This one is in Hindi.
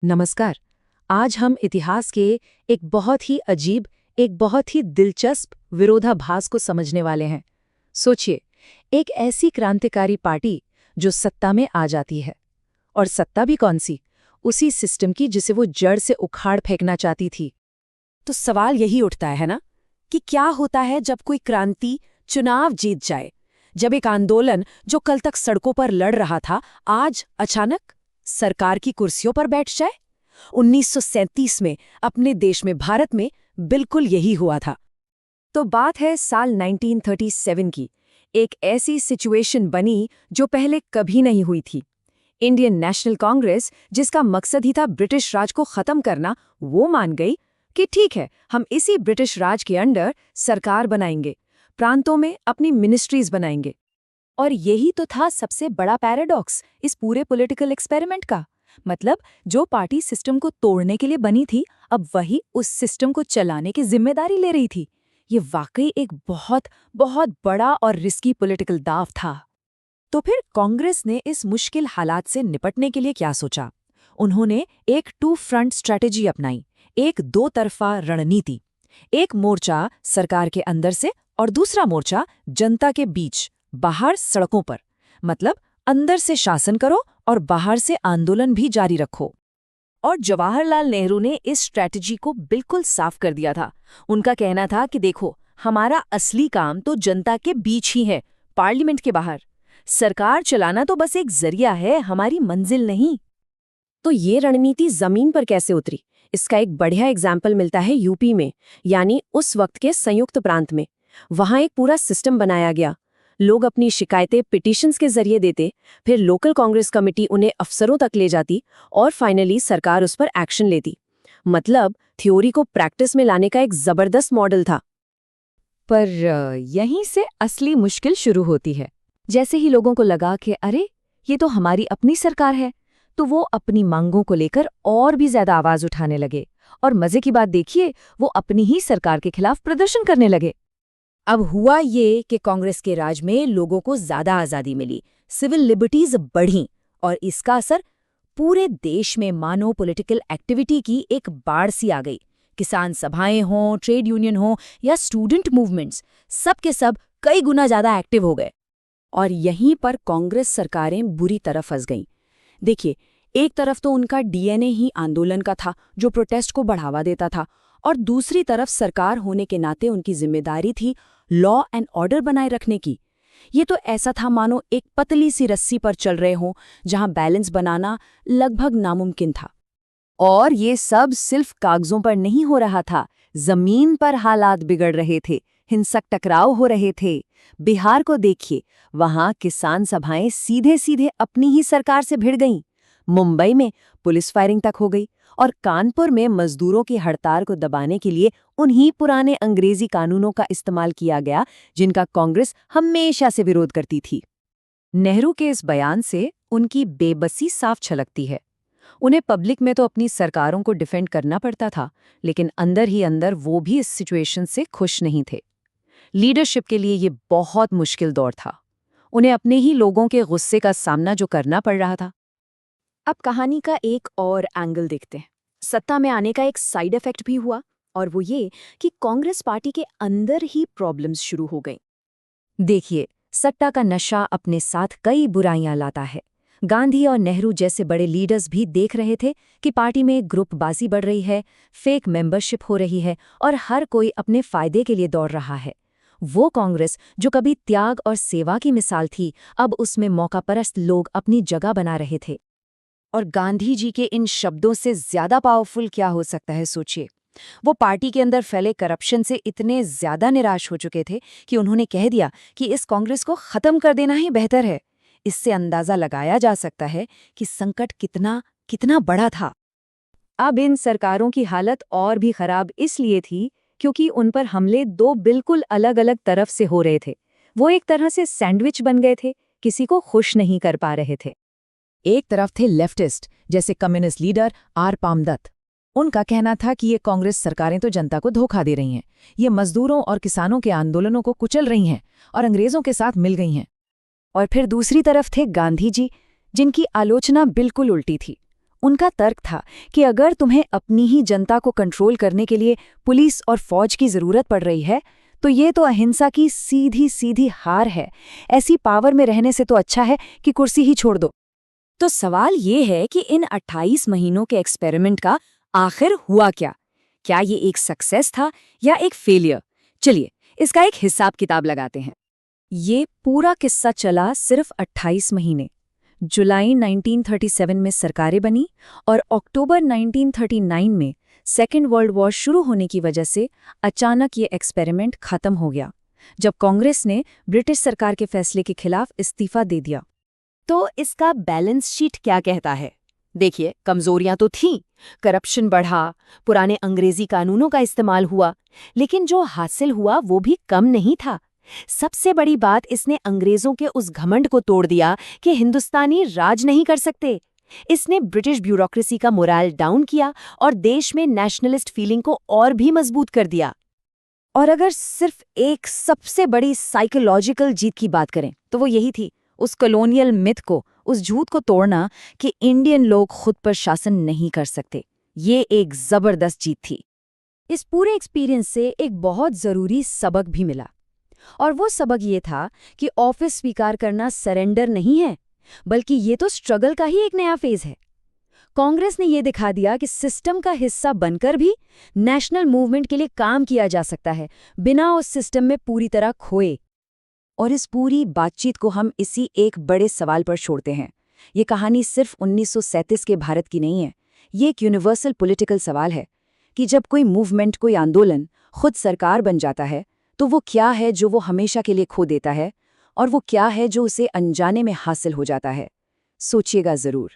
नमस्कार। आज हम इतिहास के एक बहुत ही अजीब, एक बहुत ही दिलचस्प विरोधाभास को समझने वाले हैं। सोचिए, एक ऐसी क्रांतिकारी पार्टी जो सत्ता में आ जाती है, और सत्ता भी कौन सी, उसी सिस्टम की जिसे वो जड़ से उखाड़ फेंकना चाहती थी। तो सवाल यही उठता है ना कि क्या होता है जब कोई क्रांति चुनाव जीत जाए, जब एक आंदोलन जो कल तक सड़कों पर लड़ रहा था आज अचानक सरकार की कुर्सियों पर बैठ जाए। 1937 में अपने देश में, भारत में बिल्कुल यही हुआ था। तो बात है साल 1937 की। एक ऐसी सिचुएशन बनी जो पहले कभी नहीं हुई थी। इंडियन नेशनल कांग्रेस, जिसका मकसद ही था ब्रिटिश राज को खत्म करना, वो मान गई कि ठीक है, हम इसी ब्रिटिश राज के अंडर सरकार बनाएंगे, प्रांतों में अपनी मिनिस्ट्रीज बनाएंगे। और यही तो था सबसे बड़ा पैराडॉक्स इस पूरे पॉलिटिकल एक्सपेरिमेंट का। मतलब जो पार्टी सिस्टम को तोड़ने के लिए बनी थी, अब वही उस सिस्टम को चलाने की जिम्मेदारी ले रही थी। ये वाकई एक बहुत बहुत बड़ा और रिस्की पॉलिटिकल दांव था। तो फिर कांग्रेस ने इस मुश्किल हालात से निपटने के लिए क्या सोचा? उन्होंने एक टू फ्रंट स्ट्रेटेजी अपनाई, एक दो तरफा रणनीति। एक मोर्चा सरकार के अंदर से और दूसरा मोर्चा जनता के बीच, बाहर सड़कों पर। मतलब अंदर से शासन करो और बाहर से आंदोलन भी जारी रखो। और जवाहरलाल नेहरू ने इस स्ट्रैटेजी को बिल्कुल साफ कर दिया था। उनका कहना था कि देखो, हमारा असली काम तो जनता के बीच ही है, पार्लियामेंट के बाहर। सरकार चलाना तो बस एक जरिया है, हमारी मंजिल नहीं। तो ये रणनीति जमीन पर कैसे उतरी? इसका एक बढ़िया एग्जाम्पल मिलता है यूपी में, यानी उस वक्त के संयुक्त प्रांत में। वहां एक पूरा सिस्टम बनाया गया। लोग अपनी शिकायतें पिटीशंस के जरिए देते, फिर लोकल कांग्रेस कमेटी उन्हें अफसरों तक ले जाती और फाइनली सरकार उस पर एक्शन लेती। मतलब थ्योरी को प्रैक्टिस में लाने का एक जबरदस्त मॉडल था। पर यहीं से असली मुश्किल शुरू होती है। जैसे ही लोगों को लगा कि अरे, ये तो हमारी अपनी सरकार है, तो वो अपनी मांगों को लेकर और भी ज्यादा आवाज उठाने लगे। और मजे की बात देखिए, वो अपनी ही सरकार के खिलाफ प्रदर्शन करने लगे। अब हुआ ये कि कांग्रेस के राज में लोगों को ज्यादा आजादी मिली, सिविल लिबर्टीज बढ़ीं, और इसका असर पूरे देश में मानो पॉलिटिकल एक्टिविटी की एक बाढ़ सी आ गई। किसान सभाएं हों, ट्रेड यूनियन हों या स्टूडेंट मूवमेंट्स, सब के सब कई गुना ज्यादा एक्टिव हो गए। और यहीं पर कांग्रेस सरकारें बुरी तरह फंस गईं। देखिए, एक तरफ तो उनका डीएनए ही आंदोलन का था, जो प्रोटेस्ट को बढ़ावा देता था, और दूसरी तरफ सरकार होने के नाते उनकी जिम्मेदारी थी लॉ एंड ऑर्डर बनाए रखने की। ये तो ऐसा था मानो एक पतली सी रस्सी पर चल रहे हों, जहां बैलेंस बनाना लगभग नामुमकिन था। और ये सब सिर्फ कागजों पर नहीं हो रहा था, जमीन पर हालात बिगड़ रहे थे, हिंसक टकराव हो रहे थे। बिहार को देखिए, वहां किसान सभाएं सीधे सीधे अपनी ही सरकार से भिड़ गईं। मुंबई में पुलिस फायरिंग तक हो गई, और कानपुर में मजदूरों की हड़ताल को दबाने के लिए उन्हीं पुराने अंग्रेजी कानूनों का इस्तेमाल किया गया, जिनका कांग्रेस हमेशा से विरोध करती थी। नेहरू के इस बयान से उनकी बेबसी साफ छलकती है। उन्हें पब्लिक में तो अपनी सरकारों को डिफेंड करना पड़ता था, लेकिन अंदर ही अंदर वो भी इस सिचुएशन से खुश नहीं थे। लीडरशिप के लिए ये बहुत मुश्किल दौर था। उन्हें अपने ही लोगों के गुस्से का सामना जो करना पड़ रहा था। अब कहानी का एक और एंगल देखते हैं। सत्ता में आने का एक साइड इफेक्ट भी हुआ, और वो ये कि कांग्रेस पार्टी के अंदर ही प्रॉब्लम्स शुरू हो गई। देखिए, सत्ता का नशा अपने साथ कई बुराइयां लाता है। गांधी और नेहरू जैसे बड़े लीडर्स भी देख रहे थे कि पार्टी में ग्रुपबाजी बढ़ रही है, फेक मेंबरशिप हो रही है, और हर कोई अपने फायदे के लिए दौड़ रहा है। वो कांग्रेस जो कभी त्याग और सेवा की मिसाल थी, अब उसमें मौकापरस्त लोग अपनी जगह बना रहे थे। और गांधी जी के इन शब्दों से ज्यादा पावरफुल क्या हो सकता है, सोचिए। वो पार्टी के अंदर फैले करप्शन से इतने ज्यादा निराश हो चुके थे कि उन्होंने कह दिया कि इस कांग्रेस को खत्म कर देना ही बेहतर है। इससे अंदाजा लगाया जा सकता है कि संकट कितना कितना बड़ा था। अब इन सरकारों की हालत और भी खराब इसलिए थी क्योंकि उन पर हमले दो बिल्कुल अलग अलग तरफ से हो रहे थे। वो एक तरह से सैंडविच बन गए थे, किसी को खुश नहीं कर पा रहे थे। एक तरफ थे लेफ्टिस्ट, जैसे कम्युनिस्ट लीडर आर पामदत्त। उनका कहना था कि ये कांग्रेस सरकारें तो जनता को धोखा दे रही हैं, ये मजदूरों और किसानों के आंदोलनों को कुचल रही हैं और अंग्रेजों के साथ मिल गई हैं। और फिर दूसरी तरफ थे गांधी जी, जिनकी आलोचना बिल्कुल उल्टी थी। उनका तर्क था कि अगर तुम्हें अपनी ही जनता को कंट्रोल करने के लिए पुलिस और फौज की जरूरत पड़ रही है तो ये तो अहिंसा की सीधी सीधी हार है। ऐसी पावर में रहने से तो अच्छा है कि कुर्सी ही छोड़ दो। तो सवाल ये है कि इन 28 महीनों के एक्सपेरिमेंट का आखिर हुआ क्या? क्या ये एक सक्सेस था या एक फेलियर? चलिए इसका एक हिसाब किताब लगाते हैं। ये पूरा किस्सा चला सिर्फ 28 महीने। जुलाई 1937 में सरकारें बनी और अक्टूबर 1939 में सेकेंड वर्ल्ड वॉर शुरू होने की वजह से अचानक ये एक्सपेरिमेंट खत्म हो गया, जब कांग्रेस ने ब्रिटिश सरकार के फैसले के खिलाफ इस्तीफा दे दिया। तो इसका बैलेंस शीट क्या कहता है? देखिए, कमजोरियां तो थीं, करप्शन बढ़ा, पुराने अंग्रेजी कानूनों का इस्तेमाल हुआ, लेकिन जो हासिल हुआ वो भी कम नहीं था। सबसे बड़ी बात, इसने अंग्रेजों के उस घमंड को तोड़ दिया कि हिंदुस्तानी राज नहीं कर सकते। इसने ब्रिटिश ब्यूरोक्रेसी का मोराल डाउन किया और देश में नेशनलिस्ट फीलिंग को और भी मजबूत कर दिया। और अगर सिर्फ एक सबसे बड़ी साइकोलॉजिकल जीत की बात करें तो वो यही थी, उस कॉलोनियल मिथ को, उस झूठ को तोड़ना कि इंडियन लोग खुद पर शासन नहीं कर सकते। ये एक जबरदस्त जीत थी। इस पूरे एक्सपीरियंस से एक बहुत जरूरी सबक भी मिला, और वो सबक ये था कि ऑफिस स्वीकार करना सरेंडर नहीं है, बल्कि ये तो स्ट्रगल का ही एक नया फेज है। कांग्रेस ने ये दिखा दिया कि सिस्टम का हिस्सा बनकर भी नेशनल मूवमेंट के लिए काम किया जा सकता है, बिना उस सिस्टम में पूरी तरह खोए। और इस पूरी बातचीत को हम इसी एक बड़े सवाल पर छोड़ते हैं। ये कहानी सिर्फ 1937 के भारत की नहीं है, ये एक यूनिवर्सल पॉलिटिकल सवाल है कि जब कोई मूवमेंट, कोई आंदोलन खुद सरकार बन जाता है तो वो क्या है जो वो हमेशा के लिए खो देता है, और वो क्या है जो उसे अनजाने में हासिल हो जाता है। सोचिएगा ज़रूर।